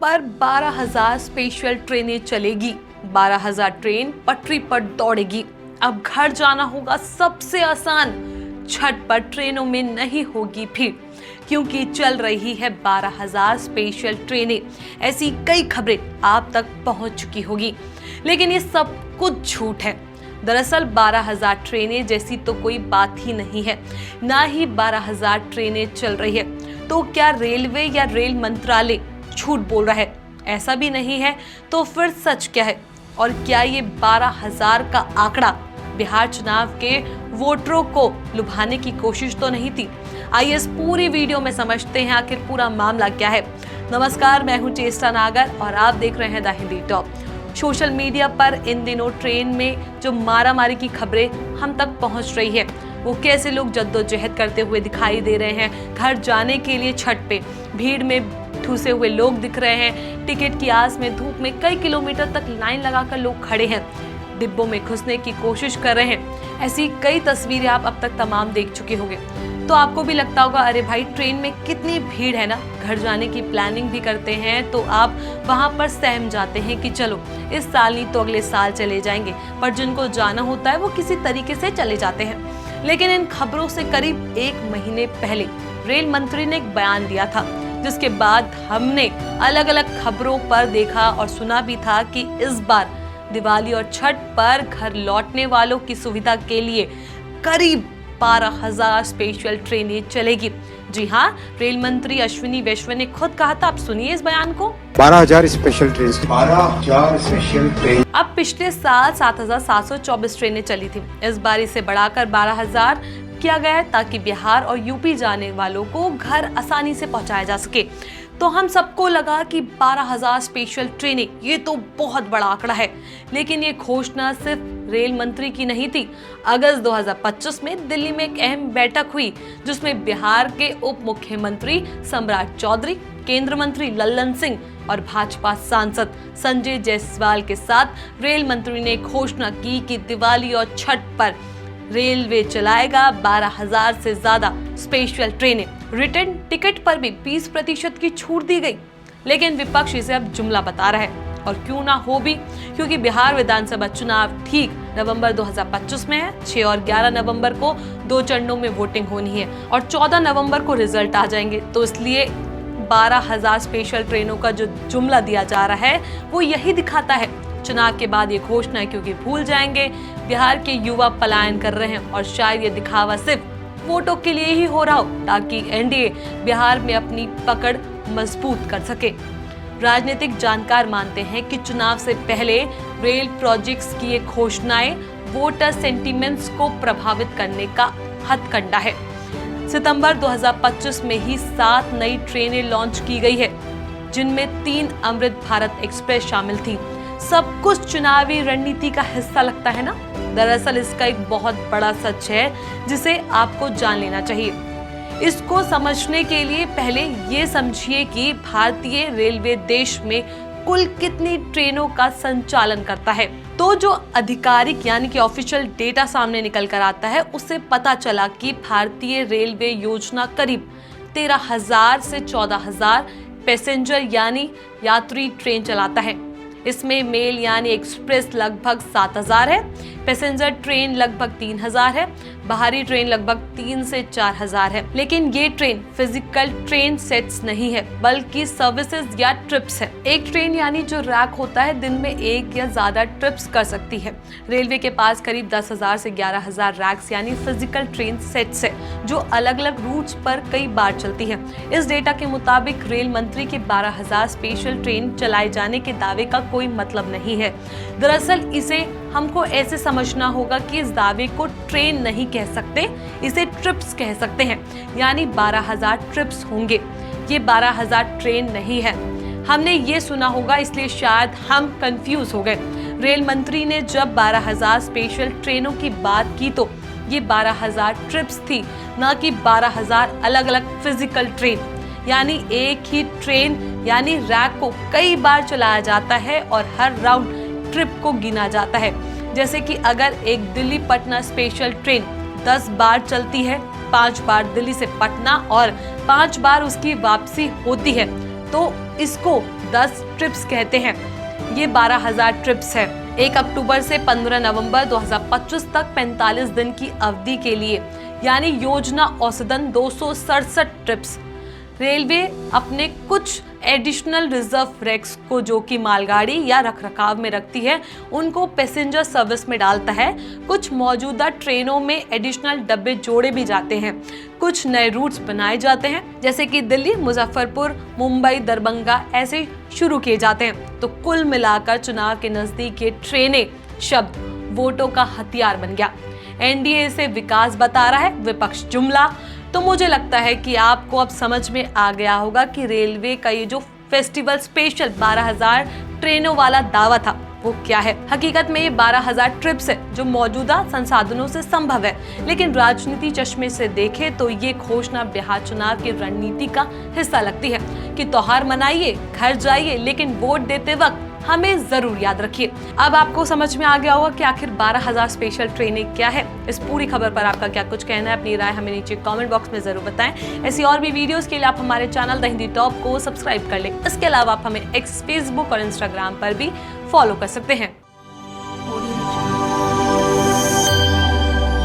पर 12,000 स्पेशल ट्रेनें चलेगी। 12,000 ट्रेन पटरी पर दौड़ेगी। अब घर जाना होगा सबसे आसान। छत पर ट्रेनों में नहीं होगी भीड़, क्योंकि चल रही है 12,000 स्पेशल ट्रेनें। ऐसी कई खबरें आप तक पहुंच चुकी होगी, लेकिन ये सब कुछ झूठ है। दरअसल 12,000 ट्रेनें जैसी तो कोई बात ही नहीं है, ना ही 12,000 ट्रेनें चल रही है। तो क्या रेलवे या रेल मंत्रालय झूठ बोल रहा है? ऐसा भी नहीं है तो फिर सच क्या है? और क्या ये 12,000 का आंकड़ा बिहार चुनाव के वोटरों को लुभाने की कोशिश तो नहीं थी? आइए इस पूरी वीडियो में समझते हैं आखिर पूरा मामला क्या है। नमस्कार, मैं हूं चेष्टा नागर और आप देख रहे हैं the Hindi top. Social media पर इन दिनों ट्रेन में जो मारामारी की खबरें हम तक पहुंच रही है, वो कैसे लोग जद्दोजहद करते हुए दिखाई दे रहे हैं। घर जाने के लिए छत पे भीड़ में ठूसे हुए लोग दिख रहे हैं। टिकट की आस में धूप में कई किलोमीटर तक लाइन लगाकर लोग खड़े हैं, डिब्बों में घुसने की कोशिश कर रहे हैं। ऐसी कई तस्वीरें आप अब तक तमाम देख चुके होंगे। तो आपको भी लगता होगा, अरे भाई ट्रेन में कितनी भीड़ है ना। घर जाने की प्लानिंग भी करते हैं तो आप वहां पर सहम जाते हैं कि चलो इस साल नहीं तो अगले साल चले जाएंगे, पर जिनको जाना होता है वो किसी तरीके से चले जाते हैं। लेकिन इन खबरों से करीब 1 महीने पहले रेल मंत्री ने एक बयान दिया था, जिसके बाद हमने अलग अलग खबरों पर देखा और सुना भी था कि इस बार दिवाली और छठ पर घर लौटने वालों की सुविधा के लिए करीब 12,000 स्पेशल ट्रेनें चलेगी। जी हाँ, रेल मंत्री अश्विनी वैष्णव ने खुद कहा था। आप सुनिए इस बयान को। 12,000 स्पेशल ट्रेन 12,000 स्पेशल ट्रेन। अब पिछले साल 7,724 ट्रेनें चली थी। इस बार इसे बढ़ाकर 12,000 किया गया है, ताकि बिहार और यूपी जाने वालों को घर आसानी से पहुंचाया जा सके। तो हम सबको लगा कि 12,000 स्पेशल ट्रेनें, ये तो बहुत बड़ा आंकड़ा है। लेकिन ये घोषणा सिर्फ रेल मंत्री की नहीं थी। अगस्त 2025 में दिल्ली में एक अहम बैठक हुई, जिसमें बिहार के उप मुख्यमंत्री सम्राट चौधरी, केंद्र मंत्री लल्लन सिंह और भाजपा सांसद संजय जायसवाल के साथ रेल मंत्री ने घोषणा की कि दिवाली और छठ पर रेलवे चलाएगा 12,000 से ज्यादा स्पेशल ट्रेनें। रिटर्न टिकट पर भी 20% की छूट दी गई। लेकिन विपक्ष इसे अब जुमला बता रहा है, और क्यों ना हो भी, क्योंकि बिहार विधानसभा चुनाव ठीक नवंबर 2025 में है। 6 और 11 नवंबर को 2 चरणों में वोटिंग होनी है और 14 नवंबर को रिजल्ट आ जाएंगे। तो इसलिए 12,000 स्पेशल ट्रेनों का जो जुमला दिया जा रहा है, वो यही दिखाता है चुनाव के बाद ये घोषणा क्योंकि भूल जाएंगे। बिहार के युवा पलायन कर रहे हैं और शायद ये दिखावा सिर्फ वोटों के लिए ही हो रहा हो, ताकि एनडीए बिहार में अपनी पकड़ मजबूत कर सके। राजनीतिक जानकार मानते हैं कि चुनाव से पहले रेल प्रोजेक्ट्स की ये घोषणाएं वोटर सेंटिमेंट्स को प्रभावित करने का हथकंडा है। सितंबर 2025 में ही 7 नई ट्रेनें लॉन्च की गई है, जिनमें 3 अमृत भारत एक्सप्रेस शामिल थी। सब कुछ चुनावी रणनीति का हिस्सा लगता है ना। दरअसल इसका एक बहुत बड़ा सच है, जिसे आपको जान लेना चाहिए। इसको समझने के लिए पहले ये समझिए कि भारतीय रेलवे देश में कुल कितनी ट्रेनों का संचालन करता है। तो जो आधिकारिक यानी कि ऑफिशियल डेटा सामने निकल कर आता है, उससे पता चला कि भारतीय रेलवे योजना करीब 13,000 से 14,000 पैसेंजर यानी यात्री ट्रेन चलाता है। इसमें मेल यानी एक्सप्रेस लगभग 7,000 है, पैसेंजर ट्रेन लगभग 3,000 है, बाहरी ट्रेन लगभग 3 से 4,000 है। लेकिन ये ट्रेन फिजिकल ट्रेन सेट्स नहीं है, बल्कि सर्विसेज या ट्रिप्स है। एक ट्रेन यानी जो रैक होता है, दिन में 1 या ज्यादा ट्रिप्स कर सकती है। रेलवे के पास करीब 10,000 से 11,000 रैक्स यानी फिजिकल ट्रेन सेट्स है, जो अलग अलग रूट्स पर कई बार चलती है। इस डेटा के मुताबिक रेल मंत्री के 12,000 स्पेशल ट्रेन चलाए जाने के दावे का कोई मतलब नहीं है। दरअसल इसे हमको ऐसे समझना होगा कि इस दावे को ट्रेन नहीं कह सकते, इसे ट्रिप्स कह सकते हैं। यानी 12,000 ट्रिप्स होंगे, ये 12,000 ट्रेन नहीं है। हमने ये सुना होगा, इसलिए शायद हम कंफ्यूज हो गए। रेल मंत्री ने जब 12,000 स्पेशल ट्रेनों की बात की तो ये 12,000 ट्रिप्स थी, ना कि 12,000 अलग अलग फिजिकल ट्रेन। यानी एक ही ट्रेन यानी रैक को कई बार चलाया जाता है और हर राउंड ट्रिप को गिना जाता है। जैसे कि अगर एक दिल्ली पटना स्पेशल ट्रेन 10 बार चलती है, 5 बार दिल्ली से पटना और 5 बार उसकी वापसी होती है, तो इसको 10 ट्रिप्स कहते हैं। ये 12,000 ट्रिप्स है। 1 अक्टूबर से 15 नवंबर 2025 तक 45 दिन की अवधि के लिए, यानी योजना औसतन 267 ट्रिप्स। रेलवे अपने कुछ एडिशनल रिजर्व रैक्स को, जो कि मालगाड़ी या रखरखाव में रखती है, उनको पैसेंजर सर्विस में डालता है। कुछ मौजूदा ट्रेनों में एडिशनल डब्बे जोड़े भी जाते हैं। कुछ नए रूट्स बनाए जाते हैं, जैसे कि दिल्ली, मुजफ्फरपुर, मुंबई, दरभंगा ऐसे शुरू किए जाते हैं। तो कुल मिलाकर चुनाव के नजदीक ये ट्रेनें शब्द वोटों का हथियार बन गया। एनडीए इसे विकास बता रहा है, विपक्ष जुमला। तो मुझे लगता है कि आपको अब समझ में आ गया होगा कि रेलवे का ये जो फेस्टिवल स्पेशल 12,000 ट्रेनों वाला दावा था वो क्या है। हकीकत में ये 12,000 ट्रिप्स है जो मौजूदा संसाधनों से संभव है, लेकिन राजनीति चश्मे से देखें तो ये घोषणा बिहार चुनाव की रणनीति का हिस्सा लगती है कि त्योहार मनाइए, घर जाइए, लेकिन वोट देते वक्त हमें जरूर याद रखिए। अब आपको समझ में आ गया होगा कि आखिर 12,000 स्पेशल ट्रेनें क्या है। इस पूरी खबर पर आपका क्या कुछ कहना है, अपनी राय हमें नीचे कमेंट बॉक्स में जरूर बताएं। ऐसी और भी वीडियोस के लिए आप हमारे चैनल द हिंदी टॉप को सब्सक्राइब कर लें। इसके अलावा आप हमें एक्स, फेसबुक और इंस्टाग्राम पर भी फॉलो कर सकते हैं।